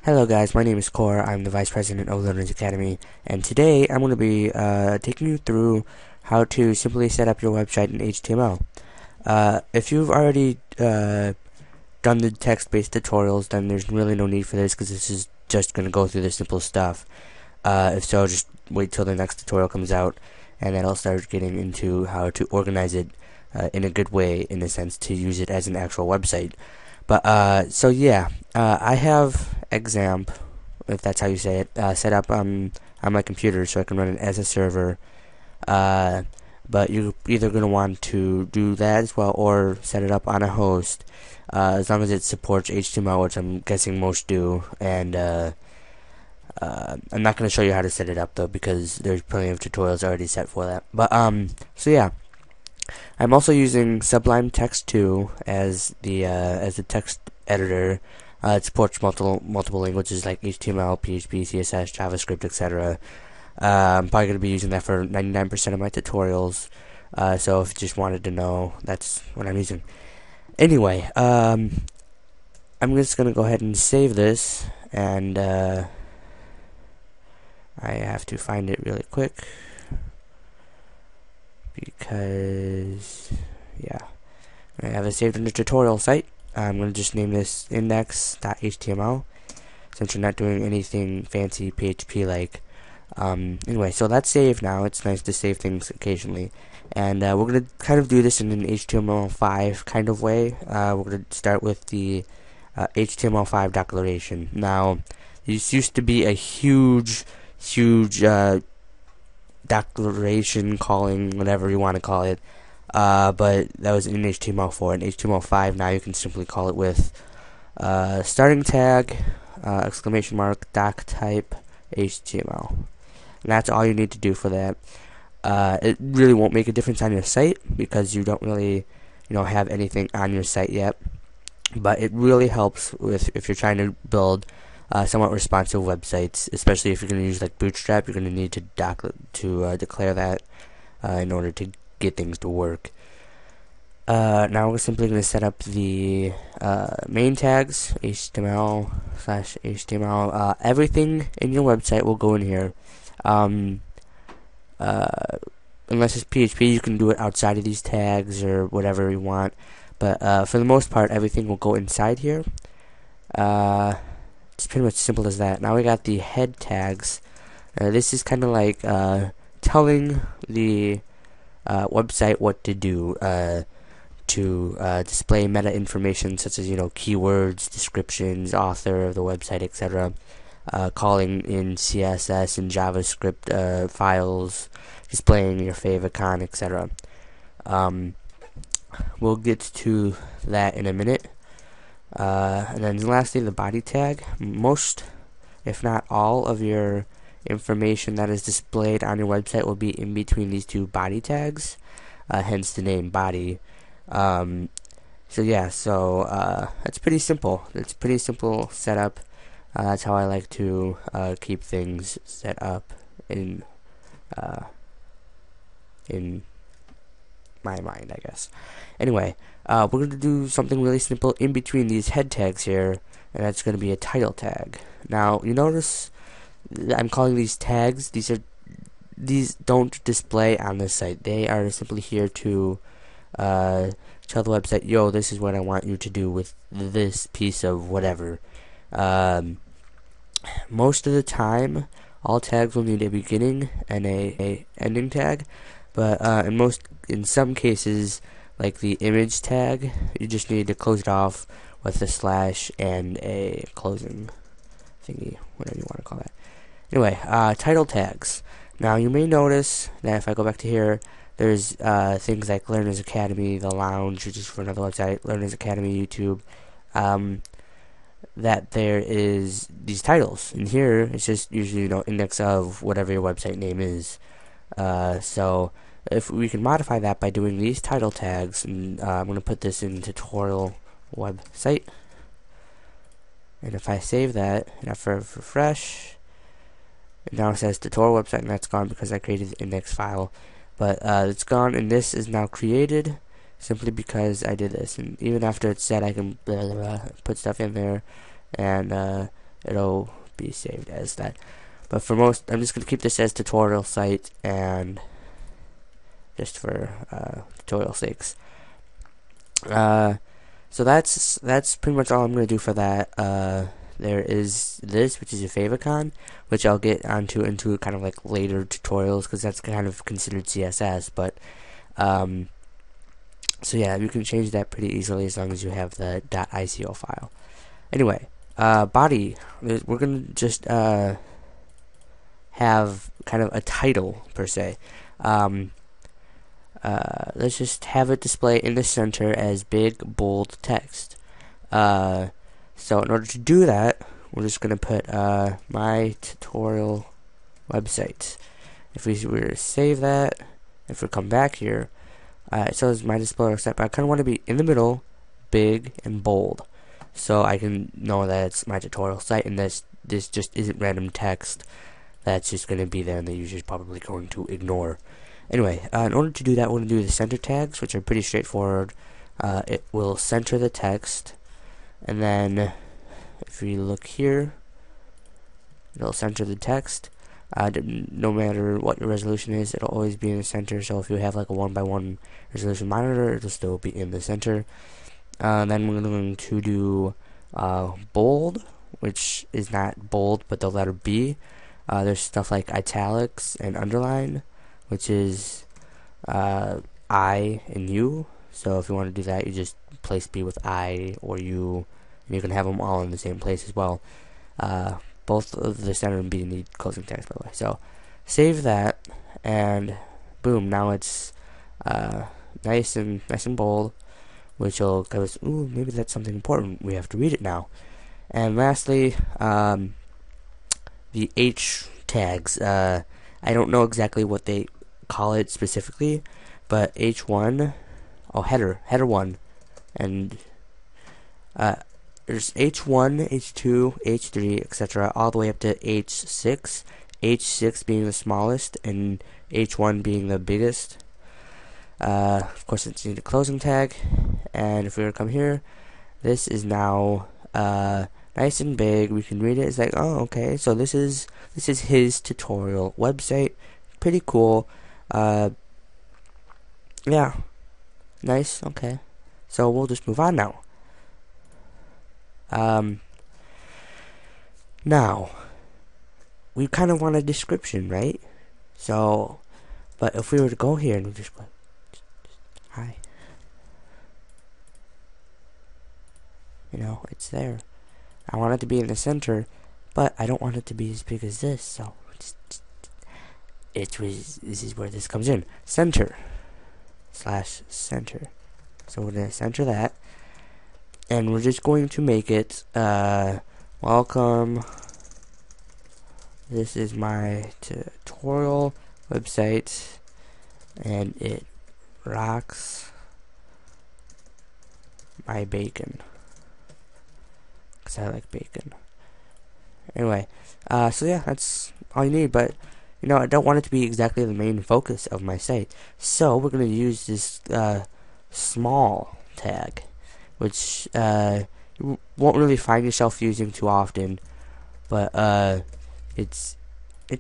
Hello guys, my name is Core. I'm the Vice President of Learners Academy, and today I'm going to be taking you through how to simply set up your website in HTML. If you've already done the text-based tutorials, then there's really no need for this because this is just going to go through the simple stuff. If so, just wait till the next tutorial comes out, and then I'll start getting into how to organize it in a good way, in a sense, to use it as an actual website. But so yeah, I have Xampp, if that's how you say it, set up on my computer so I can run it as a server. But you're either going to want to do that as well or set it up on a host, as long as it supports HTML, which I'm guessing most do. And I'm not going to show you how to set it up though, because there's plenty of tutorials already set for that. So yeah. I'm also using Sublime Text 2 as the text editor. It supports multiple languages like HTML, PHP, CSS, JavaScript, etc. I'm probably going to be using that for 99% of my tutorials. So if you just wanted to know, that's what I'm using. Anyway, I'm just going to go ahead and save this, and I have to find it really quick, because yeah, I have it saved in the tutorial site. I'm going to just name this index.html since you're not doing anything fancy PHP like. Anyway, so that's saved now. It's nice to save things occasionally, and we're going to kind of do this in an HTML5 kind of way. We're going to start with the HTML5 declaration. Now, this used to be a huge declaration, calling, whatever you want to call it, but that was in HTML4. In HTML5 now you can simply call it with starting tag, exclamation mark, doc type, HTML. And that's all you need to do for that. It really won't make a difference on your site because you don't really have anything on your site yet, but it really helps with if you're trying to build somewhat responsive websites, especially if you're going to use like Bootstrap. You're going to need to declare that in order to get things to work. Now we're simply going to set up the main tags, HTML/HTML. Everything in your website will go in here. Unless it's PHP, you can do it outside of these tags or whatever you want. But for the most part, everything will go inside here. It's pretty much simple as that. Now we got the head tags. This is kind of like telling the website what to do to display meta information such as keywords, descriptions, author of the website, etc. Calling in CSS and JavaScript files, displaying your favicon, etc. We'll get to that in a minute. And then lastly, the body tag. Most, if not all, of your information that is displayed on your website will be in between these two body tags, hence the name body. So yeah, it's pretty simple. It's pretty simple setup. That's how I like to keep things set up in my mind, I guess. Anyway, we're going to do something really simple in between these head tags here, and that's going to be a title tag. Now, you notice I'm calling these tags. These don't display on the site. They are simply here to tell the website, yo, this is what I want you to do with this piece of whatever. Most of the time, all tags will need a beginning and a ending tag, but in some cases, like the image tag, you just need to close it off with a slash and a closing thingy, whatever you want to call that. Anyway, title tags. Now you may notice that if I go back to here, there's things like Learners Academy, The Lounge, which is for another website, Learners Academy, YouTube, that there is these titles. And here, it's just usually, index of whatever your website name is. So if we can modify that by doing these title tags, and I'm going to put this in tutorial website, and if I save that and I refresh, it now says tutorial website, and that's gone because I created the index file, but it's gone, and this is now created simply because I did this. And even after it's set, I can put stuff in there, and it'll be saved as that. But for most, I'm just going to keep this as tutorial site, and just for tutorial sakes. So that's pretty much all I'm going to do for that. There is this, which is a favicon, which I'll get into kind of like later tutorials, because that's kind of considered CSS. But so yeah, you can change that pretty easily as long as you have the .ico file. Anyway, body, we're gonna just have kind of a title per se. Let's just have it display in the center as big, bold text. So in order to do that, we're just going to put my tutorial website. If we were to save that, if we come back here, it says my display website, but I kind of want to be in the middle, big, and bold, so I can know that it's my tutorial site, and this just isn't random text that's just going to be there and the user's probably going to ignore. Anyway, in order to do that, we're going to do the center tags, which are pretty straightforward. It will center the text, and then if we look here, it'll center the text. No matter what your resolution is, it'll always be in the center. So if you have like a 1:1 resolution monitor, it'll still be in the center. Then we're going to do bold, which is not bold but the letter B. There's stuff like italics and underline, which is I and U. So if you want to do that, you just place B with I or U, and you can have them all in the same place as well. Both of the center and B need closing tags, by the way. So save that, and boom, now it's nice and bold, which will give us, ooh, maybe that's something important. We have to read it now. And lastly, the H tags. I don't know exactly what they call it specifically, but H1, header 1, and there's H1, H2, H3, etc., all the way up to H6. H6 being the smallest and H1 being the biggest. Of course, it's need a closing tag, and if we were to come here, this is now nice and big. We can read it. It's like, oh, okay, so this is his tutorial website. Pretty cool. Yeah, nice. Okay, so we'll just move on now. Now, we kind of want a description, right? So, but if we were to go here and we just go, hi, you know, it's there. I want it to be in the center, but I don't want it to be as big as this, so this is where this comes in. Center / center. So we're going to center that, and we're just going to make it welcome. This is my tutorial website, and it rocks my bacon, because I like bacon. Anyway, so yeah, that's all you need, but you know, I don't want it to be exactly the main focus of my site, so we're going to use this small tag, which you won't really find yourself using too often, but it's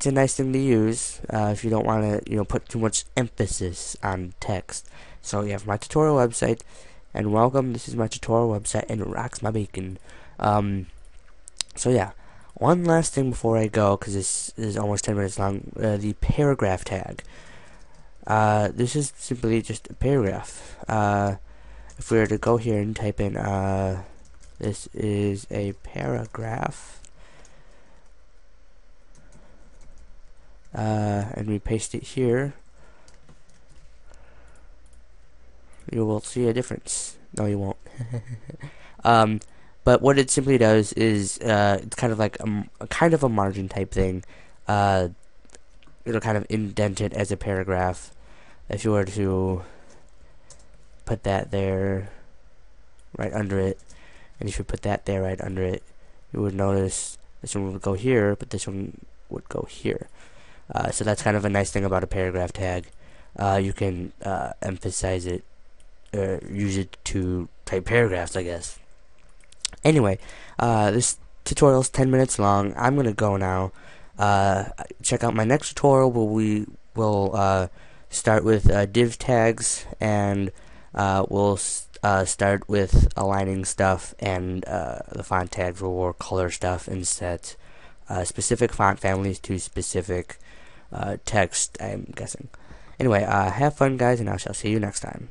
a nice thing to use if you don't want to, put too much emphasis on text. So you have my tutorial website, and welcome. This is my tutorial website, and it rocks my bacon. So yeah, one last thing before I go, because this is almost 10 minutes long. The paragraph tag. This is simply just a paragraph. If we were to go here and type in, this is a paragraph, and we paste it here, you will see a difference. No, you won't. But what it simply does is, it's kind of like a margin type thing. It'll kind of indent it as a paragraph. If you were to put that there, right under it, and if you put that there right under it, you would notice this one would go here, but this one would go here. So that's kind of a nice thing about a paragraph tag. You can emphasize it, or use it to type paragraphs, I guess. Anyway, this tutorial's 10 minutes long. I'm gonna go now. Check out my next tutorial where we will start with div tags, and we'll start with aligning stuff, and the font tags will color stuff and set specific font families to specific text, I'm guessing. Anyway, have fun, guys, and I shall see you next time.